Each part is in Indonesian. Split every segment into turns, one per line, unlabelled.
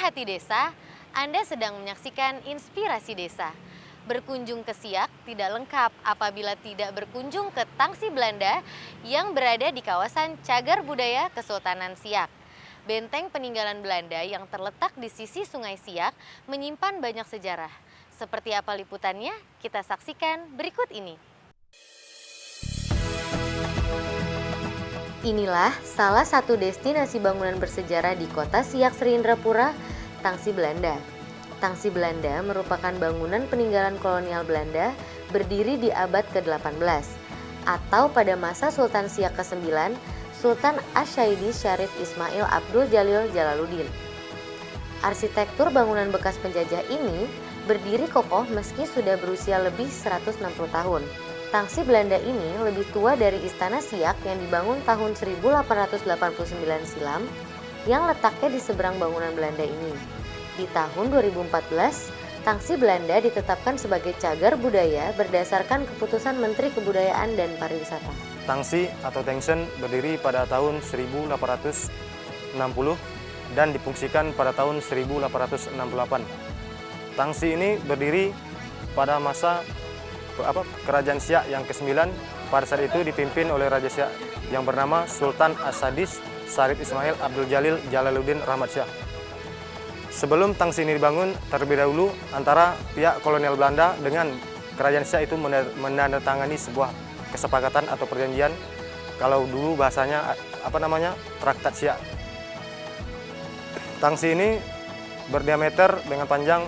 Pemerhati desa, Anda sedang menyaksikan Inspirasi Desa. Berkunjung ke Siak tidak lengkap apabila tidak berkunjung ke Tangsi Belanda yang berada di kawasan Cagar Budaya Kesultanan Siak. Benteng peninggalan Belanda yang terletak di sisi Sungai Siak menyimpan banyak sejarah. Seperti apa liputannya? Kita saksikan berikut ini. Inilah salah satu destinasi bangunan bersejarah di kota Siak Serindrapura, Tangsi Belanda. Tangsi Belanda merupakan bangunan peninggalan kolonial Belanda berdiri di abad ke-18 atau pada masa Sultan Siak ke-9, Sultan Asyaidi Syarif Ismail Abdul Jalil Jalaluddin. Arsitektur bangunan bekas penjajah ini berdiri kokoh meski sudah berusia lebih 160 tahun. Tangsi Belanda ini lebih tua dari Istana Siak yang dibangun tahun 1889 silam yang letaknya di seberang bangunan Belanda ini. Di tahun 2014, Tangsi Belanda ditetapkan sebagai cagar budaya berdasarkan keputusan Menteri Kebudayaan dan Pariwisata.
Tangsi atau Tengsen berdiri pada tahun 1860 dan difungsikan pada tahun 1868. Tangsi ini berdiri pada masa Kerajaan Siak yang ke-9. Pada saat itu dipimpin oleh Raja Siak yang bernama Sultan As-Sadis Syarif Ismail Abdul Jalil Jalaluddin Rahmat Syah. Sebelum Tangsi ini dibangun, terlebih dahulu antara pihak kolonial Belanda dengan Kerajaan Siak itu menandatangani sebuah kesepakatan atau perjanjian, kalau dulu bahasanya Traktat Siak. Tangsi ini berdiameter dengan panjang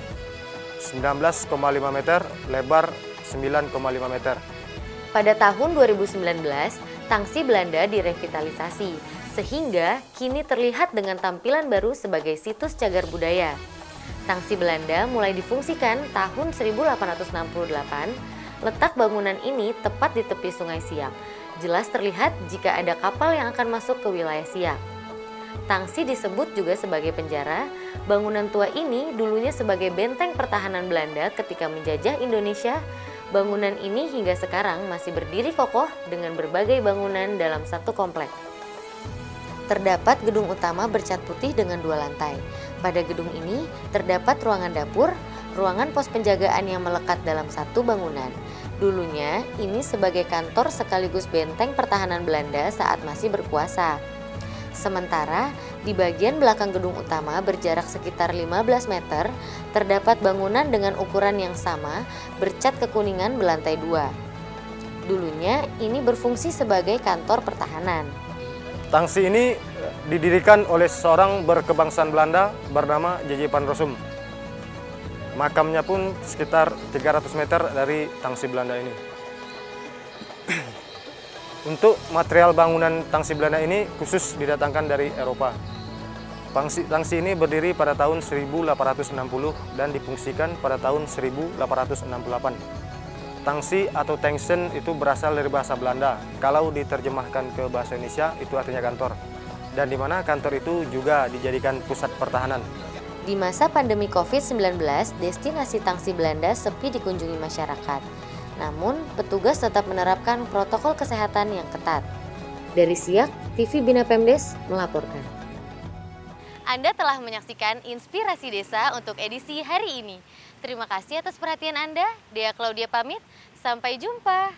19,5 meter, lebar 9,5 meter.
Pada tahun 2019, Tangsi Belanda direvitalisasi sehingga kini terlihat dengan tampilan baru sebagai situs cagar budaya. Tangsi Belanda mulai difungsikan tahun 1868. Letak bangunan ini tepat di tepi Sungai Siak. Jelas terlihat jika ada kapal yang akan masuk ke wilayah Siak. Tangsi disebut juga sebagai penjara. Bangunan tua ini dulunya sebagai benteng pertahanan Belanda ketika menjajah Indonesia. Bangunan ini hingga sekarang masih berdiri kokoh dengan berbagai bangunan dalam satu komplek. Terdapat gedung utama bercat putih dengan 2 lantai. Pada gedung ini terdapat ruangan dapur, ruangan pos penjagaan yang melekat dalam satu bangunan. Dulunya ini sebagai kantor sekaligus benteng pertahanan Belanda saat masih berkuasa. Sementara di bagian belakang gedung utama berjarak sekitar 15 meter, terdapat bangunan dengan ukuran yang sama bercat kekuningan berlantai 2. Dulunya ini berfungsi sebagai kantor pertahanan.
Tangsi ini didirikan oleh seorang berkebangsaan Belanda bernama J.J. van Rossum. Makamnya pun sekitar 300 meter dari Tangsi Belanda ini. Untuk material bangunan Tangsi Belanda ini khusus didatangkan dari Eropa. Tangsi ini berdiri pada tahun 1860 dan difungsikan pada tahun 1868. Tangsi atau Tengsen itu berasal dari bahasa Belanda. Kalau diterjemahkan ke bahasa Indonesia itu artinya kantor. Dan di mana kantor itu juga dijadikan pusat pertahanan.
Di masa pandemi COVID-19, destinasi Tangsi Belanda sepi dikunjungi masyarakat. Namun, petugas tetap menerapkan protokol kesehatan yang ketat. Dari Siak, TV Bina Pemdes melaporkan. Anda telah menyaksikan Inspirasi Desa untuk edisi hari ini. Terima kasih atas perhatian Anda. Dea Claudia pamit, sampai jumpa.